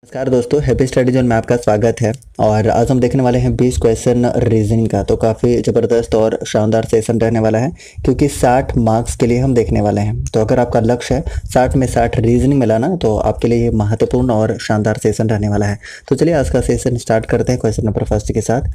नमस्कार दोस्तों, happy study zone में आपका स्वागत है। और आज हम देखने वाले हैं 20 क्वेश्चन रीजनिंग का। तो काफ़ी ज़बरदस्त और शानदार सेशन रहने वाला है, क्योंकि 60 मार्क्स के लिए हम देखने वाले हैं। तो अगर आपका लक्ष्य है 60 में 60 रीजनिंग में लाना, तो आपके लिए ये महत्वपूर्ण और शानदार सेशन रहने वाला है। तो चलिए आज का सेशन स्टार्ट करते हैं क्वेश्चन नंबर फर्स्ट के साथ।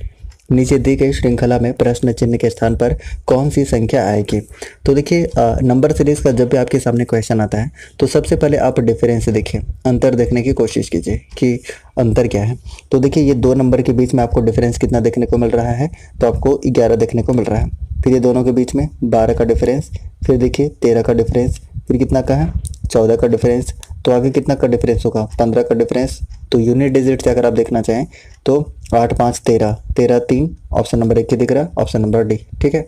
नीचे दी गई श्रृंखला में प्रश्न चिन्ह के स्थान पर कौन सी संख्या आएगी। तो देखिए, नंबर सीरीज का जब भी आपके सामने क्वेश्चन आता है तो सबसे पहले आप डिफरेंस देखिए, अंतर देखने की कोशिश कीजिए कि अंतर क्या है। तो देखिए, ये दो नंबर के बीच में आपको डिफरेंस कितना देखने को मिल रहा है, तो आपको 11 देखने को मिल रहा है। फिर ये दोनों के बीच में 12 का डिफरेंस, फिर देखिए 13 का डिफरेंस, फिर कितना का है 14 का डिफरेंस। तो आगे कितना का डिफरेंस होगा 15 का डिफरेंस। तो यूनिट डिजिट से अगर आप देखना चाहें तो 8 5 13, 13 3, ऑप्शन नंबर 1 दिख रहा है, ऑप्शन नंबर डी। ठीक है,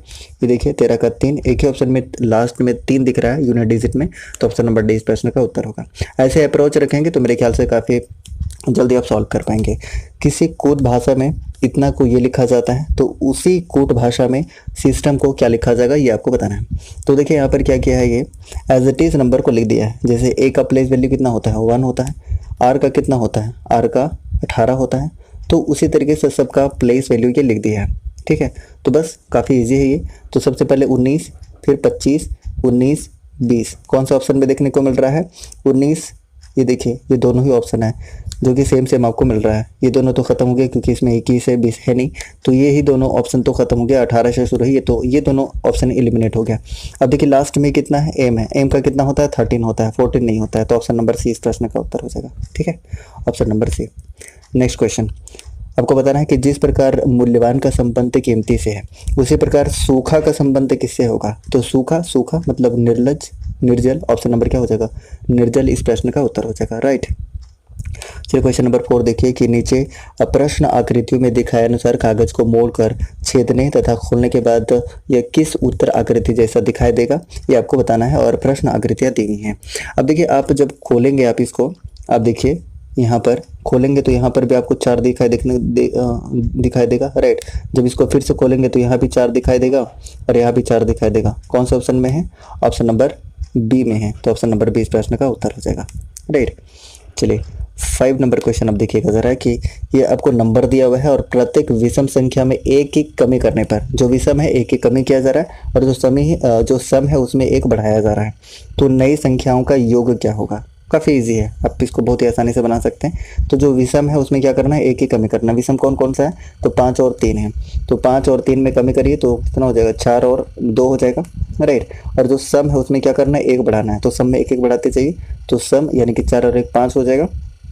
ये देखिए 13 का 3, एक ही ऑप्शन में लास्ट में 3 दिख रहा है यूनिट डिजिट में, तो ऑप्शन नंबर डी इस प्रश्न का उत्तर होगा। ऐसे अप्रोच रखेंगे तो मेरे ख्याल से काफ़ी जल्दी आप सॉल्व कर पाएंगे। किसी कोड भाषा में इतना को ये लिखा जाता है, तो उसी कोड भाषा में सिस्टम को क्या लिखा जाएगा ये आपको बताना है। तो देखिए यहाँ पर क्या किया है, ये एज इट इज़ नंबर को लिख दिया है। जैसे ए का प्लेस वैल्यू कितना होता है 1 होता है, आर का कितना होता है, आर का 18 होता है। तो उसी तरीके से सबका प्लेस वैल्यू ये लिख दिया है। ठीक है, तो बस काफ़ी इजी है ये। तो सबसे पहले 19, फिर 25, 19, 20 कौन सा ऑप्शन में देखने को मिल रहा है 19। ये देखिए, ये दोनों ही ऑप्शन है जो कि सेम आपको मिल रहा है। ये दोनों तो खत्म हो गए क्योंकि इसमें 21 है 20 है नहीं, तो ये ही दोनों ऑप्शन तो खत्म हो गया। 18 से शुरू है, तो ये दोनों ऑप्शन एलिमिनेट हो गया। अब देखिए लास्ट में कितना है, एम है, एम का कितना होता है 13 होता है, 14 नहीं होता है। तो ऑप्शन नंबर सी इस प्रश्न का उत्तर हो जाएगा। ठीक है, option number C. Next question आपको बताना है कि जिस प्रकार मूल्यवान का संबंध कीमती से है, उसी प्रकार सूखा का संबंध किससे होगा। तो सूखा, सूखा मतलब निर्लज, निर्जल। ऑप्शन नंबर क्या हो जाएगा, निर्जल इस प्रश्न का उत्तर हो जाएगा। राइट। चलिए क्वेश्चन नंबर 4 देखिए कि नीचे प्रश्न आकृतियों में दिखाए अनुसार कागज को मोड़कर छेदने तथा खोलने के बाद यह किस उत्तर आकृति जैसा दिखाई देगा, ये आपको बताना है। और प्रश्न आकृतियां दी गई हैं। अब देखिए, आप जब खोलेंगे आप इसको, आप देखिए यहाँ पर खोलेंगे तो यहाँ पर भी आपको 4 दिखाई देगा। राइट। जब इसको फिर से खोलेंगे तो यहाँ भी 4 दिखाई देगा और यहाँ भी 4 दिखाई देगा। कौन सा ऑप्शन में है, ऑप्शन नंबर बी में है। तो ऑप्शन नंबर बी इस प्रश्न का उत्तर हो जाएगा। राइट। चलिए 5 नंबर क्वेश्चन अब देखिएगा जरा कि ये आपको नंबर दिया हुआ है और प्रत्येक विषम संख्या में एक की कमी करने पर, जो विषम है एक की कमी किया जा रहा है और जो सम है उसमें एक बढ़ाया जा रहा है। तो नई संख्याओं का योग क्या होगा। काफ़ी इजी है, आप इसको बहुत ही आसानी से बना सकते हैं। तो जो विषम है उसमें क्या करना है, एक ही कमी करना है। विषम कौन कौन सा है, तो 5 और 3 है। तो 5 और 3 में कमी करिए तो कितना हो जाएगा, 4 और 2 हो जाएगा। राइट। और जो सम है उसमें क्या करना है, एक बढ़ाना है। तो सम में एक एक बढ़ाते चाहिए, तो सम यानी कि 4 और 1 5 हो जाएगा।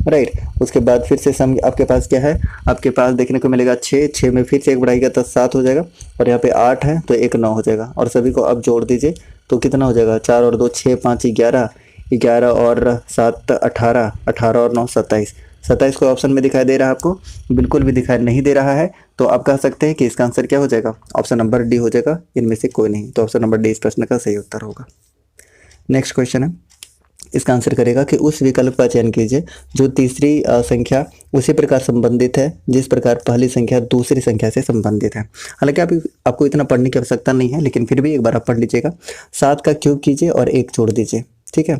राइट। उसके बाद फिर से सम आपके पास क्या है, आपके पास देखने को मिलेगा 6, 6 में फिर से एक बढ़ाएगा तो 7 हो जाएगा। और यहाँ पे 8 है तो 1 9 हो जाएगा। और सभी को अब जोड़ दीजिए तो कितना हो जाएगा, 4 और 2 6 5 11, 11 और 7 18, 18 और 9 27। 27 को ऑप्शन में दिखाई दे रहा है आपको, बिल्कुल भी दिखाई नहीं दे रहा है। तो आप कह सकते हैं कि इसका आंसर क्या हो जाएगा, ऑप्शन नंबर डी हो जाएगा। इनमें से कोई नहीं, तो ऑप्शन नंबर डी इस प्रश्न का सही उत्तर होगा। नेक्स्ट क्वेश्चन है, इसका आंसर करेगा कि उस विकल्प का चयन कीजिए जो तीसरी संख्या उसी प्रकार संबंधित है जिस प्रकार पहली संख्या दूसरी संख्या से संबंधित है। हालांकि आपको इतना पढ़ने की आवश्यकता नहीं है, लेकिन फिर भी एक बार आप पढ़ लीजिएगा। 7 का क्यूब कीजिए और 1 जोड़ दीजिए। ठीक है,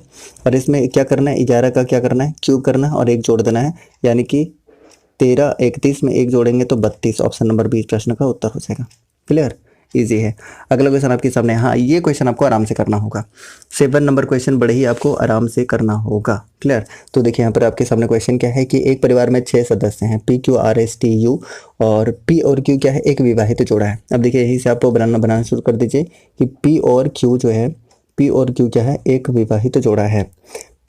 और इसमें क्या करना है, 11 का क्या करना है, क्यूब करना है और 1 जोड़ देना है, यानी कि 13 31 में 1 जोड़ेंगे तो 32। ऑप्शन नंबर 20 प्रश्न का उत्तर हो जाएगा। क्लियर, इजी है। अगला क्वेश्चन आपके सामने, हाँ ये क्वेश्चन आपको आराम से करना होगा। 7 नंबर क्वेश्चन बड़े ही आपको आराम से करना होगा। क्लियर। तो देखिए यहाँ पर आपके सामने क्वेश्चन क्या है कि एक परिवार में 6 सदस्य हैं, P Q R S T U, और पी और क्यू क्या है, एक विवाहित जोड़ा है। अब देखिए यहीं से आपको बनाना शुरू कर दीजिए कि पी और क्यू जो है, पी और क्यू क्या है, एक विवाहित जोड़ा है।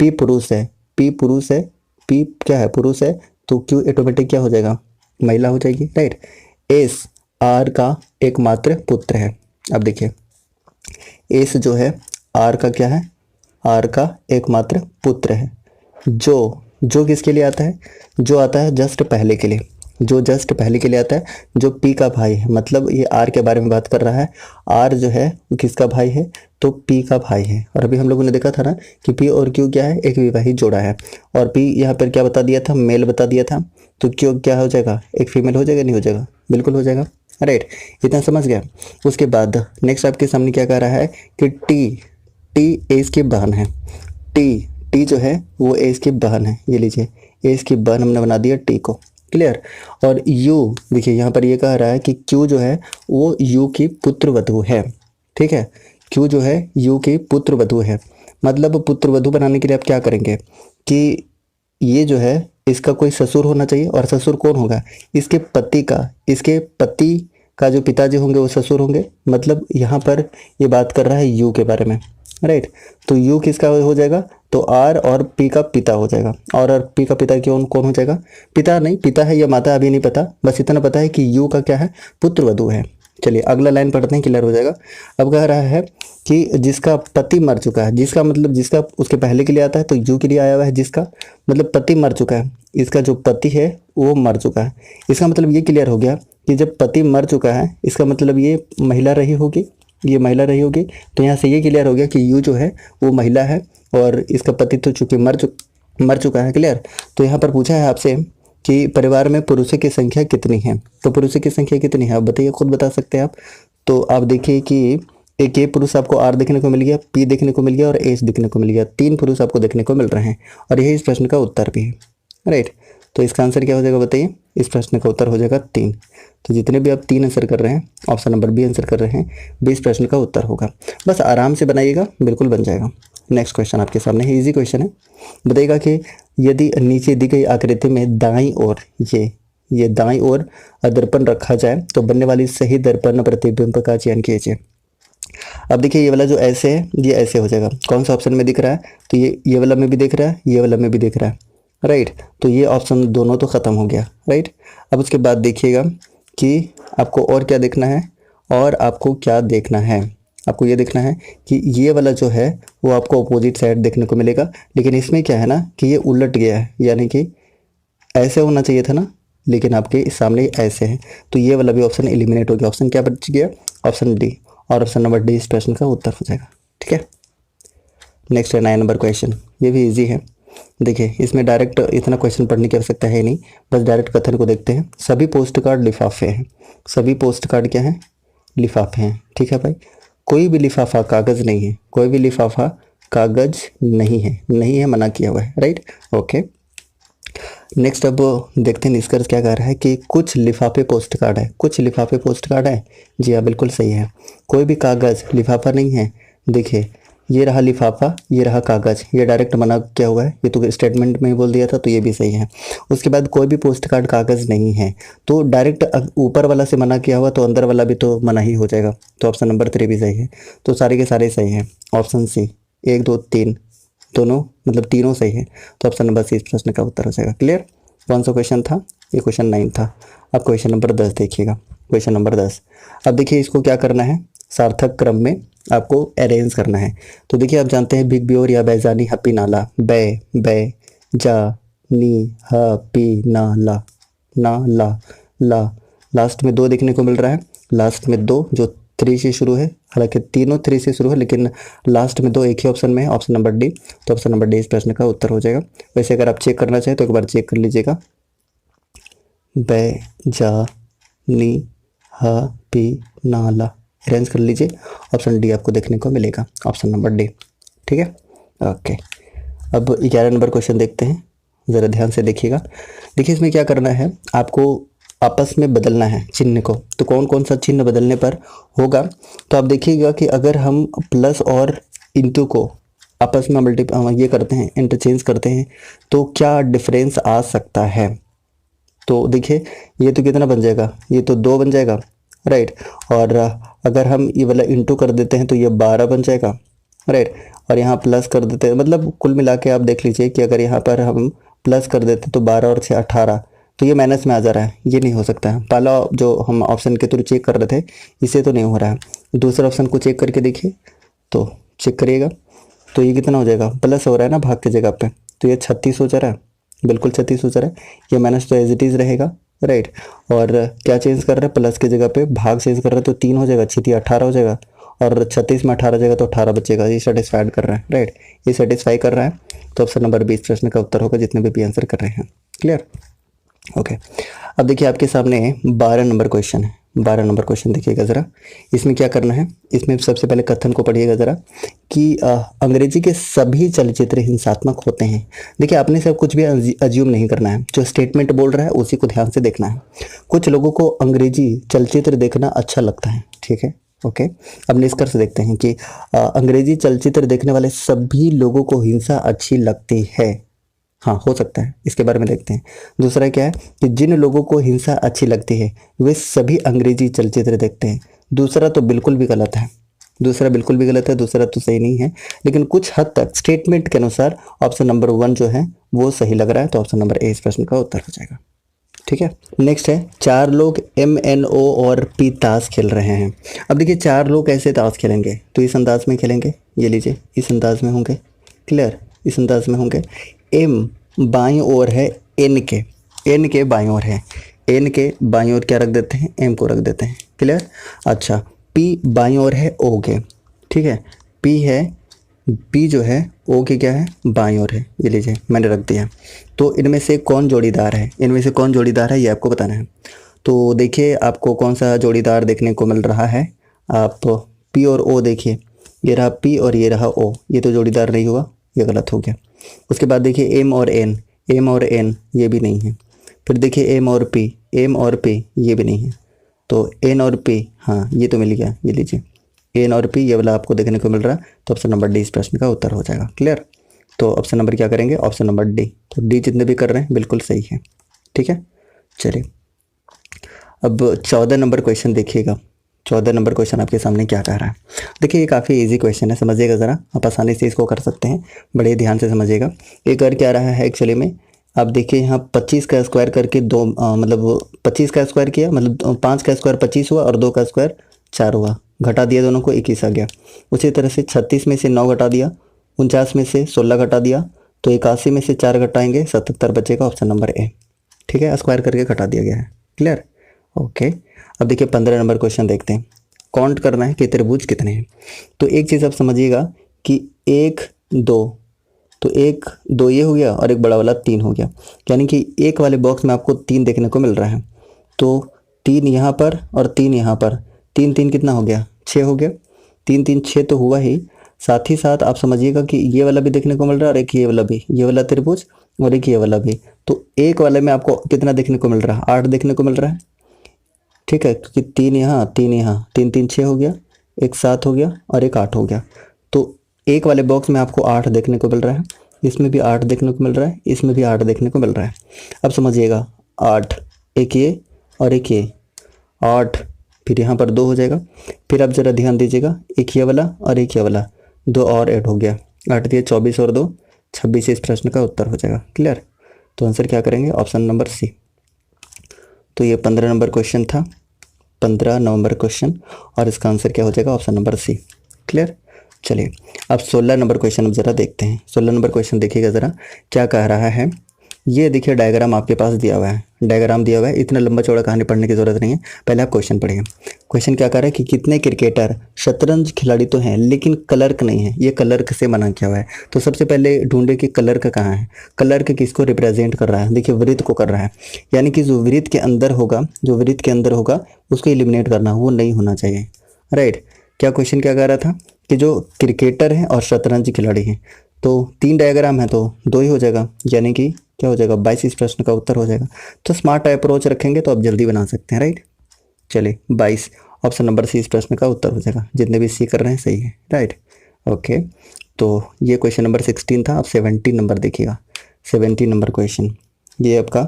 पी पुरुष है, पी पुरुष है, पी क्या है, पुरुष है, तो क्यू ऑटोमेटिक क्या हो जाएगा, महिला हो जाएगी। राइट। एस आर का एकमात्र पुत्र है। अब देखिए एस जो है आर का क्या है, आर का एकमात्र पुत्र है। जो किसके लिए आता है, जो आता है जस्ट पहले के लिए, जो जस्ट पहले के लिए आता है, जो पी का भाई है। मतलब ये आर के बारे में बात कर रहा है। आर जो है वो किसका भाई है, तो पी का भाई है। और अभी हम लोगों ने देखा था ना कि पी और क्यू क्या है, एक विवाहित जोड़ा है। और पी यहाँ पर क्या बता दिया था, मेल बता दिया था। तो क्यू क्या हो जाएगा, एक फीमेल हो जाएगा, नहीं हो जाएगा, बिल्कुल हो जाएगा। राइट, इतना समझ गया। उसके बाद नेक्स्ट आपके सामने क्या कह रहा है कि टी एस की बहन है। टी जो है वो एस की बहन है। ये लीजिए ए इसकी बन हमने बना दिया टी को। क्लियर। और यू देखिए यहाँ पर ये कह रहा है कि क्यू जो है वो यू की पुत्र वधू है। ठीक है, क्यू जो है यू की पुत्र वधू है। मतलब पुत्र वधू बनाने के लिए आप क्या करेंगे कि ये जो है इसका कोई ससुर होना चाहिए, और ससुर कौन होगा, इसके पति का, इसके पति का जो पिताजी होंगे वो ससुर होंगे। मतलब यहाँ पर ये बात कर रहा है यू के बारे में, राइट। तो यू किसका हो जाएगा, तो आर और पी का पिता हो जाएगा। और पी का पिता कौन कौन हो जाएगा, पिता नहीं, पिता है या माता अभी नहीं पता, बस इतना पता है कि यू का क्या है, पुत्र वधू है। चलिए अगला लाइन पढ़ते हैं, क्लियर हो जाएगा। अब कह रहा है कि जिसका पति मर चुका है, जिसका मतलब जिसका उसके पहले के लिए आता है तो यू के लिए आया हुआ है, जिसका मतलब पति मर चुका है, इसका जो पति है वो मर चुका है। इसका मतलब ये क्लियर हो गया कि जब पति मर चुका है इसका मतलब ये महिला रही होगी, ये महिला रही होगी। तो यहाँ से ये क्लियर हो गया कि यू जो है वो महिला है और इसका पति तो चूंकि मर चुका है। क्लियर। तो यहाँ पर पूछा है आपसे कि परिवार में पुरुषों की संख्या कितनी है, तो पुरुषों की संख्या कितनी है आप बताइए, खुद बता सकते हैं आप। तो आप देखिए कि एक ए पुरुष आपको आर देखने को मिल गया, पी देखने को मिल गया और एच देखने को मिल गया, 3 पुरुष आपको देखने को मिल रहे हैं और यही इस प्रश्न का उत्तर भी है, राइट। तो इसका आंसर क्या हो जाएगा बताइए, इस प्रश्न का उत्तर हो जाएगा 3। तो जितने भी आप 3 आंसर कर रहे हैं, ऑप्शन नंबर बी आंसर कर रहे हैं, बी इस प्रश्न का उत्तर होगा। बस आराम से बनाइएगा, बिल्कुल बन जाएगा। नेक्स्ट क्वेश्चन आपके सामने है, इजी क्वेश्चन है। बताइएगा कि यदि नीचे दी गई आकृति में दाईं ओर ये दाईं ओर दर्पण रखा जाए तो बनने वाली सही दर्पण प्रतिबिंब का चयन कीजिए। अब देखिए ये वाला जो ऐसे है ये ऐसे हो जाएगा, कौन सा ऑप्शन में दिख रहा है, तो ये वाला में भी दिख रहा है, ये वाला में भी दिख रहा है, राइट। तो ये ऑप्शन दोनों तो ख़त्म हो गया, राइट। अब उसके बाद देखिएगा कि आपको और क्या देखना है, और आपको क्या देखना है, आपको ये देखना है कि ये वाला जो है वो आपको अपोजिट साइड देखने को मिलेगा, लेकिन इसमें क्या है ना कि ये उलट गया है, यानी कि ऐसे होना चाहिए था ना, लेकिन आपके सामने ऐसे है। तो ये वाला भी ऑप्शन एलिमिनेट हो गया। ऑप्शन क्या बच गया, ऑप्शन डी, और ऑप्शन नंबर डी इस प्रश्न का उत्तर हो जाएगा। ठीक है। नेक्स्ट है 9 नंबर क्वेश्चन, ये भी इजी है। देखिए इसमें डायरेक्ट इतना क्वेश्चन पढ़ने की आवश्यकता है नहीं, बस डायरेक्ट कथन को देखते हैं। सभी पोस्ट कार्ड लिफाफे हैं, सभी पोस्ट कार्ड क्या हैं, लिफाफे हैं। ठीक है भाई, कोई भी लिफाफा कागज़ नहीं है, कोई भी लिफाफा कागज़ नहीं है, नहीं है, मना किया हुआ है, राइट। ओके। नेक्स्ट अब देखते हैं निष्कर्ष क्या कह रहा है कि कुछ लिफाफे पोस्ट कार्ड है, कुछ लिफाफे पोस्ट कार्ड है। जी हाँ बिल्कुल सही है, कोई भी कागज़ लिफाफा नहीं है। देखिए ये रहा लिफाफा, ये रहा कागज़, ये डायरेक्ट मना किया हुआ है, ये तो स्टेटमेंट में ही बोल दिया था, तो ये भी सही है। उसके बाद कोई भी पोस्ट कार्ड कागज़ नहीं है, तो डायरेक्ट ऊपर वाला से मना किया हुआ तो अंदर वाला भी तो मना ही हो जाएगा, तो ऑप्शन नंबर 3 भी सही है। तो सारे के सारे सही हैं। ऑप्शन सी 1 2 3 दोनों मतलब तीनों सही है, तो ऑप्शन नंबर सी इस प्रश्न का उत्तर हो जाएगा। क्लियर। कौन सा क्वेश्चन था, ये क्वेश्चन 9 था। अब क्वेश्चन नंबर 10 देखिएगा, क्वेश्चन नंबर 10। अब देखिए इसको क्या करना है, सार्थक क्रम में आपको अरेंज करना है। तो देखिए आप जानते हैं बिग ब्योर या बैजानी हपी नाला, बै जा नी हपी नाला ना ला लास्ट में 2 देखने को मिल रहा है, लास्ट में 2 जो 3 से शुरू है, हालांकि तीनों 3 से शुरू है लेकिन लास्ट में 2 एक ही ऑप्शन में है, ऑप्शन नंबर डी। तो ऑप्शन नंबर डी इस प्रश्न का उत्तर हो जाएगा। वैसे अगर आप चेक करना चाहें तो एक बार चेक कर लीजिएगा, बै जा नी हपी नाला अरेंज कर लीजिए, ऑप्शन डी आपको देखने को मिलेगा, ऑप्शन नंबर डी। ठीक है। ओके। अब 11 नंबर क्वेश्चन देखते हैं, ज़रा ध्यान से देखिएगा। देखिए इसमें क्या करना है, आपको आपस में बदलना है चिन्ह को। तो कौन कौन सा चिन्ह बदलने पर होगा, तो आप देखिएगा कि अगर हम प्लस और इंटू को आपस में ये करते हैं, इंटरचेंज करते हैं, तो क्या डिफरेंस आ सकता है। तो देखिए ये तो कितना बन जाएगा, ये तो 2 बन जाएगा, राइट। और अगर हम ये वाला इंटू कर देते हैं तो ये 12 बन जाएगा, राइट। और यहाँ प्लस कर देते हैं, मतलब कुल मिला के आप देख लीजिए कि अगर यहाँ पर हम प्लस कर देते तो 12 और 6 18, तो ये माइनस में आ जा रहा है, ये नहीं हो सकता है। पहला जो हम ऑप्शन के थ्रू चेक कर रहे थे इससे तो नहीं हो रहा है, दूसरा ऑप्शन को चेक करके देखिए, तो चेक करिएगा तो ये कितना हो जाएगा, प्लस हो रहा है ना भाग की जगह पे, तो ये 36 हो जा रहा है, बिल्कुल 36 हो जा रहा है। ये माइनस तो एज इट इज़ रहेगा, राइट। और क्या चेंज कर रहे हैं, प्लस की जगह पे भाग चेंज कर रहे हैं, तो 3 हो जाएगा, 6 18 हो जाएगा, और 36 में 18 जाएगा तो 18 बचेगा। ये सेटिस्फाइड कर रहा है, राइट, ये सेटिस्फाई कर रहा है। तो ऑप्शन नंबर 20 प्रश्न का उत्तर होगा, जितने भी आंसर कर रहे हैं। क्लियर। ओके। अब देखिए आपके सामने 12 नंबर क्वेश्चन है, 12 नंबर क्वेश्चन देखिएगा ज़रा। इसमें क्या करना है, इसमें सबसे पहले कथन को पढ़िएगा ज़रा कि अंग्रेजी के सभी चलचित्र हिंसात्मक होते हैं। देखिए आपने सब कुछ भी अज्यूम नहीं करना है, जो स्टेटमेंट बोल रहा है उसी को ध्यान से देखना है। कुछ लोगों को अंग्रेजी चलचित्र देखना अच्छा लगता है, ठीक है, ओके। अब निष्कर्ष देखते हैं कि अंग्रेजी चलचित्र देखने वाले सभी लोगों को हिंसा अच्छी लगती है। हाँ, हो सकता है, इसके बारे में देखते हैं। दूसरा क्या है कि जिन लोगों को हिंसा अच्छी लगती है वे सभी अंग्रेजी चलचित्र देखते हैं। दूसरा तो बिल्कुल भी गलत है, दूसरा बिल्कुल भी गलत है, दूसरा तो सही नहीं है। लेकिन कुछ हद तक स्टेटमेंट के अनुसार ऑप्शन नंबर 1 जो है वो सही लग रहा है, तो ऑप्शन नंबर ए इस प्रश्न का उत्तर हो जाएगा, ठीक है। नेक्स्ट है 4 लोग MNO और P ताश खेल रहे हैं। अब देखिए 4 लोग कैसे ताश खेलेंगे, तो इस अंदाज में खेलेंगे, ये लीजिए इस अंदाज में होंगे, क्लियर, इस अंदाज में होंगे। M बाईं ओर है N के बाईं ओर है, N के बाईं ओर क्या रख देते हैं, M को रख देते हैं, क्लियर। अच्छा P बाईं ओर है O के, ठीक है, P जो है O के क्या है, बाईं ओर है, ये लीजिए मैंने रख दिया। तो इनमें से कौन जोड़ीदार है, इनमें से कौन जोड़ीदार है ये आपको बताना है। तो देखिए आपको कौन सा जोड़ीदार देखने को मिल रहा है, आप P और O देखिए, ये रहा P और ये रहा O, ये तो जोड़ीदार नहीं हुआ, ये गलत हो गया। उसके बाद देखिए M और N ये भी नहीं है। फिर देखिए M और P ये भी नहीं है। तो N और P, हाँ ये तो मिल गया, ये लीजिए N और P ये वाला आपको देखने को मिल रहा है, तो ऑप्शन नंबर डी इस प्रश्न का उत्तर हो जाएगा, क्लियर। तो ऑप्शन नंबर क्या करेंगे, ऑप्शन नंबर डी। तो डी जितने भी कर रहे हैं बिल्कुल सही है, ठीक है। चलिए अब 14 नंबर क्वेश्चन देखिएगा। 14 नंबर क्वेश्चन आपके सामने क्या कह रहा है, देखिए ये काफ़ी इजी क्वेश्चन है, समझिएगा ज़रा, आप आसानी से इसको कर सकते हैं, बड़े ध्यान से समझिएगा। ये कर क्या रहा है एक्चुअली में, आप देखिए यहाँ 25 का स्क्वायर करके मतलब 25 का स्क्वायर किया, मतलब 5 का स्क्वायर 25 हुआ और 2 का स्क्वायर 4 हुआ, घटा दिया दोनों को 21 आ गया। उसी तरह से 36 में से 9 घटा दिया, 49 में से 16 घटा दिया, तो 81 में से 4 घटाएंगे 77 बचेगा, ऑप्शन नंबर ए, ठीक है, स्क्वायर करके घटा दिया गया है, क्लियर, ओके। अब देखिए 15 नंबर क्वेश्चन देखते हैं, काउंट करना है कि त्रिभुज कितने हैं। तो एक चीज़ आप समझिएगा कि 1 2, तो 1 2 ये हो गया और एक बड़ा वाला 3 हो गया, यानी कि एक वाले बॉक्स में आपको 3 देखने को मिल रहा है। तो 3 यहाँ पर और 3 यहाँ पर, 3 3 कितना हो गया, 6 हो गया, 3 3 6 तो हुआ ही, साथ ही साथ आप समझिएगा कि ये वाला भी देखने को मिल रहा है और एक ये वाला भी, ये वाला त्रिभुज और एक ये वाला भी। तो एक वाले में आपको कितना देखने को मिल रहा है, 8 देखने को मिल रहा है, ठीक है, क्योंकि 3 यहाँ 3 यहाँ, 3 3 6 हो गया, एक 7 हो गया और एक 8 हो गया। तो एक वाले बॉक्स में आपको 8 देखने को मिल रहा है, इसमें भी 8 देखने को मिल रहा है, इसमें भी 8 देखने को मिल रहा है। अब समझिएगा 8, एक ये और एक ये, 8, फिर यहाँ पर 2 हो जाएगा। फिर आप ज़रा ध्यान दीजिएगा, एक ये वाला और एक ये वाला, 2 और ऐड हो गया, 8 दिए 24 और 2 26, इस प्रश्न का उत्तर हो जाएगा, क्लियर। तो आंसर क्या करेंगे, ऑप्शन नंबर सी। तो ये 15 नंबर क्वेश्चन था, 15 नवंबर क्वेश्चन, और इसका आंसर क्या हो जाएगा, ऑप्शन नंबर सी, क्लियर। चलिए अब 16 नंबर क्वेश्चन अब ज़रा देखते हैं। 16 नंबर क्वेश्चन देखिएगा ज़रा क्या कह रहा है। ये देखिए डायग्राम आपके पास दिया हुआ है, डायग्राम दिया हुआ है, इतना लंबा चौड़ा कहानी पढ़ने की ज़रूरत नहीं है, पहले आप क्वेश्चन पढ़िए। क्वेश्चन क्या कह रहा है कि कितने क्रिकेटर शतरंज खिलाड़ी तो हैं लेकिन क्लर्क नहीं है, ये क्लर्क से मना किया हुआ है। तो सबसे पहले ढूंढे कि क्लर्क कहाँ है, क्लर्क किसको रिप्रेजेंट कर रहा है, देखिए वृत्त को कर रहा है, यानी कि जो वृत्त के अंदर होगा, जो वृत्त के अंदर होगा उसको एलिमिनेट करना, वो नहीं होना चाहिए, राइट। क्या क्वेश्चन क्या कह रहा था कि जो क्रिकेटर हैं और शतरंज खिलाड़ी हैं, तो 3 डायग्राम है तो 2 ही हो जाएगा, यानी कि क्या हो जाएगा 22, इस प्रश्न का उत्तर हो जाएगा। तो स्मार्ट अप्रोच रखेंगे तो आप जल्दी बना सकते हैं, राइट। चलिए 22, ऑप्शन नंबर सी इस प्रश्न का उत्तर हो जाएगा, जितने भी सी कर रहे हैं सही है, राइट, ओके। तो ये क्वेश्चन नंबर 16 था। अब 17 नंबर देखिएगा, 17 नंबर क्वेश्चन ये आपका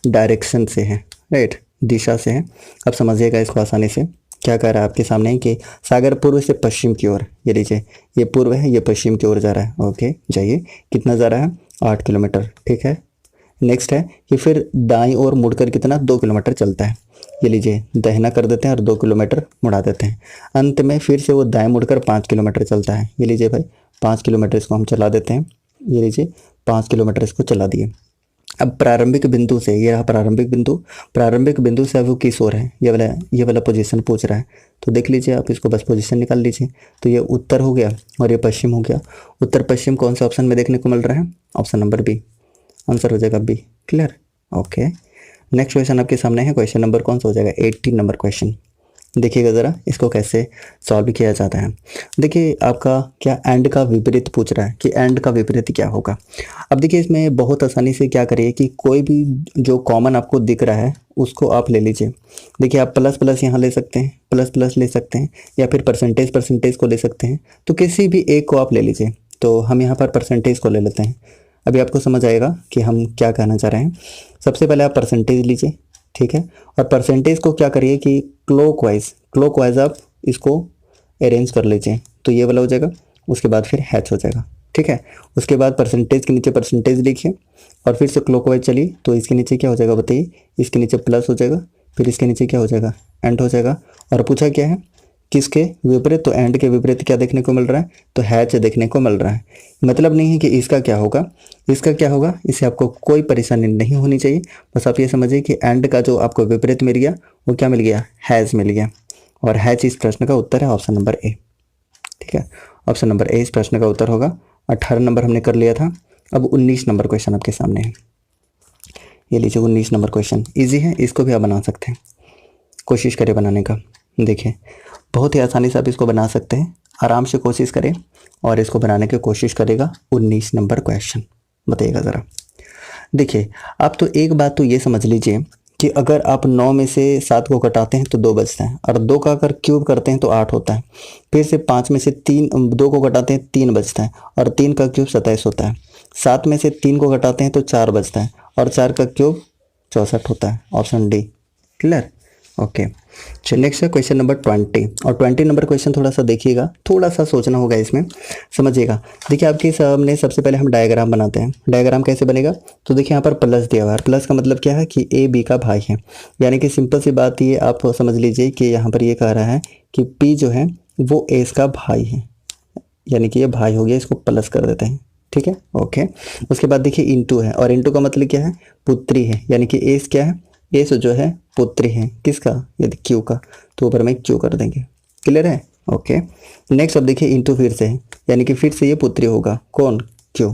डायरेक्शन से है, राइट, दिशा से है। अब समझिएगा इसको आसानी से, क्या कह रहा है आपके सामने कि सागर पूर्व से पश्चिम की ओर, ये लीजिए ये पूर्व है, ये पश्चिम की ओर जा रहा है, ओके, जाइए, कितना जा रहा है 8 किलोमीटर, ठीक है। नेक्स्ट है कि फिर दाईं ओर मुड़कर कितना 2 किलोमीटर चलता है, ये लीजिए दाहिना कर देते हैं और 2 किलोमीटर मुड़ा देते हैं। अंत में फिर से वो दाएं मुड़कर 5 किलोमीटर चलता है, ये लीजिए भाई 5 किलोमीटर इसको हम चला देते हैं, ये लीजिए 5 किलोमीटर इसको चला दिए। अब प्रारंभिक बिंदु से, ये रहा प्रारंभिक बिंदु, प्रारंभिक बिंदु से अब वो किस ओर है, ये वाला पोजीशन पूछ रहा है। तो देख लीजिए आप इसको, बस पोजीशन निकाल लीजिए। तो ये उत्तर हो गया और ये पश्चिम हो गया। उत्तर पश्चिम कौन सा ऑप्शन में देखने को मिल रहा है, ऑप्शन नंबर बी, आंसर हो जाएगा B, clear, okay. Next question आपके सामने है, क्वेश्चन नंबर कौन सा हो जाएगा 18 नंबर क्वेश्चन। देखिएगा ज़रा इसको कैसे सॉल्व किया जाता है। देखिए आपका क्या एंड का विपरीत पूछ रहा है कि एंड का विपरीत क्या होगा। अब देखिए इसमें बहुत आसानी से क्या करिए कि कोई भी जो कॉमन आपको दिख रहा है उसको आप ले लीजिए। देखिए आप प्लस प्लस यहाँ ले सकते हैं, प्लस प्लस ले सकते हैं, या फिर परसेंटेज परसेंटेज को ले सकते हैं। तो किसी भी एक को आप ले लीजिए। तो हम यहाँ पर परसेंटेज को ले लेते हैं। अभी आपको समझ आएगा कि हम क्या कहना चाह रहे हैं। सबसे पहले आप परसेंटेज लीजिए, ठीक है। और परसेंटेज को क्या करिए कि क्लॉकवाइज आप इसको अरेंज कर लीजिए। तो ये वाला हो जाएगा, उसके बाद फिर हैच हो जाएगा, ठीक है। उसके बाद परसेंटेज के नीचे परसेंटेज लिखिए और फिर से क्लॉकवाइज चलिए। तो इसके नीचे क्या हो जाएगा बताइए, इसके नीचे प्लस हो जाएगा, फिर इसके नीचे क्या हो जाएगा, एंड हो जाएगा। और पूछा क्या है, किसके विपरीत, तो एंड के विपरीत क्या देखने को मिल रहा है, तो हैच देखने को मिल रहा है। मतलब नहीं है कि इसका क्या होगा, इसका क्या होगा, इससे आपको कोई परेशानी नहीं होनी चाहिए। बस आप ये समझिए कि एंड का जो आपको विपरीत मिल गया वो क्या मिल गया, हैज मिल गया। और हैच इस प्रश्न का उत्तर है ऑप्शन नंबर ए, ठीक है। ऑप्शन नंबर ए इस प्रश्न का उत्तर होगा। 18 नंबर हमने कर लिया था। अब 19 नंबर क्वेश्चन आपके सामने है। ये लीजिए 19 नंबर क्वेश्चन, ईजी है, इसको भी आप बना सकते हैं। कोशिश करें बनाने का। देखिए बहुत ही आसानी से आप इसको बना सकते हैं, आराम से कोशिश करें और इसको बनाने की कोशिश करेगा। 19 नंबर क्वेश्चन बताइएगा ज़रा। देखिए आप तो एक बात तो ये समझ लीजिए कि अगर आप 9 में से 7 को घटाते हैं तो 2 बचता है, और 2 का अगर क्यूब करते हैं तो 8 होता है। फिर से 5 में से 2 को घटाते हैं 3 बचता है, और 3 का क्यूब 27 होता है। 7 में से 3 को घटाते हैं तो 4 बचता है, और 4 का क्यूब 64 होता है। Option D clear, okay. चलिए नेक्स्ट है क्वेश्चन नंबर 20। और 20 नंबर क्वेश्चन थोड़ा सा देखिएगा, थोड़ा सा सोचना होगा इसमें, समझिएगा। देखिए आपके सामने सबसे पहले हम डायग्राम बनाते हैं। डायग्राम कैसे बनेगा, तो देखिए यहाँ पर प्लस दिया हुआ है। प्लस का मतलब क्या है कि ए बी का भाई है, यानी कि सिंपल सी बात ये आप समझ लीजिए कि यहाँ पर ये कह रहा है कि पी जो है वो एस का भाई है, यानी कि ये भाई हो गया, इसको प्लस कर देते हैं, ठीक है, ओके। उसके बाद देखिए इंटू है, और इंटू का मतलब क्या है, पुत्री है, यानी कि एस क्या है, एस जो है पुत्री है किसका, यदि क्यू का, तो ऊपर में क्यू कर देंगे। क्लियर है, ओके। नेक्स्ट अब देखिए इंटू फिर से है, यानी कि फिर से ये पुत्री होगा, कौन, क्यू,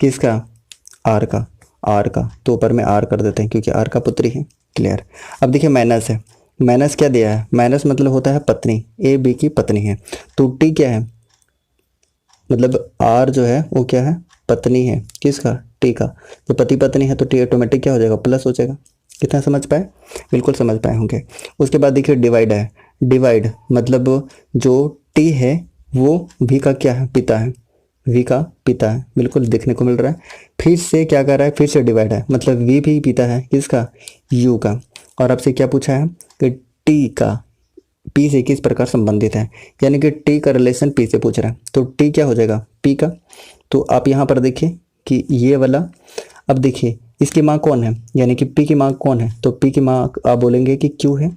किसका, आर का, तो ऊपर में आर कर देते हैं क्योंकि आर का पुत्री है। क्लियर। अब देखिए माइनस है, माइनस क्या दिया है, माइनस मतलब होता है पत्नी, ए बी की पत्नी है। तो टी क्या है, मतलब आर जो है वो क्या है, पत्नी है, किसका, टी का। तो पति पत्नी है तो टी ऑटोमेटिक क्या हो जाएगा, प्लस हो जाएगा। कितना समझ पाए, बिल्कुल समझ पाए होंगे। उसके बाद देखिए डिवाइड है, डिवाइड मतलब जो टी है वो वी का क्या है, पिता है, वी का पिता है, बिल्कुल देखने को मिल रहा है। फिर से क्या कर रहा है, फिर से डिवाइड है, मतलब वी भी पिता है किसका, यू का। और आपसे क्या पूछा है कि टी का पी से किस प्रकार संबंधित है, यानी कि टी का रिलेशन पी से पूछ रहा है। तो टी क्या हो जाएगा, पी का। तो आप यहाँ पर देखिए कि ये वाला, अब देखिए इसकी माँ कौन है, यानी कि पी की माँ कौन है, तो पी की माँ आप बोलेंगे कि क्यू है।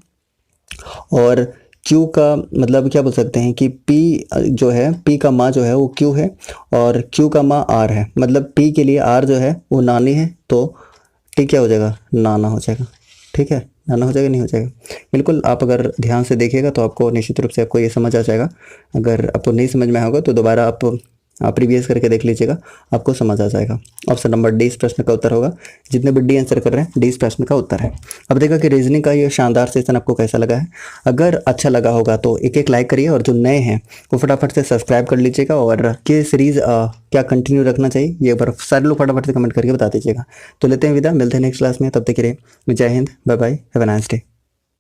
और क्यू का मतलब क्या बोल सकते हैं कि पी जो है, पी का माँ जो है वो क्यू है, और क्यू का माँ आर है, मतलब पी के लिए आर जो है वो नानी है, तो टी क्या हो जाएगा, नाना हो जाएगा, ठीक है। नाना हो जाएगा, नहीं हो जाएगा, बिल्कुल। आप अगर ध्यान से देखिएगा तो आपको निश्चित रूप से आपको ये समझ आ जाएगा। अगर आपको नहीं समझ में आया होगा तो दोबारा आप प्रीवियस करके देख लीजिएगा, आपको समझ आ जाएगा। ऑप्शन नंबर डी इस प्रश्न का उत्तर होगा। जितने भी डी आंसर कर रहे हैं डी इस प्रश्न का उत्तर है। अब देखा कि रीजनिंग का ये शानदार सेशन आपको कैसा लगा है। अगर अच्छा लगा होगा तो एक एक लाइक करिए, और जो नए हैं वो फटाफट से सब्सक्राइब कर लीजिएगा। और ये सीरीज़ क्या कंटिन्यू रखना चाहिए ये बार सारे लोग फटाफट से कमेंट करके बता दीजिएगा। तो लेते हैं विदा, मिलते हैं नेक्स्ट क्लास में, तब तक के लिए जय हिंद, bye bye, have a nice day.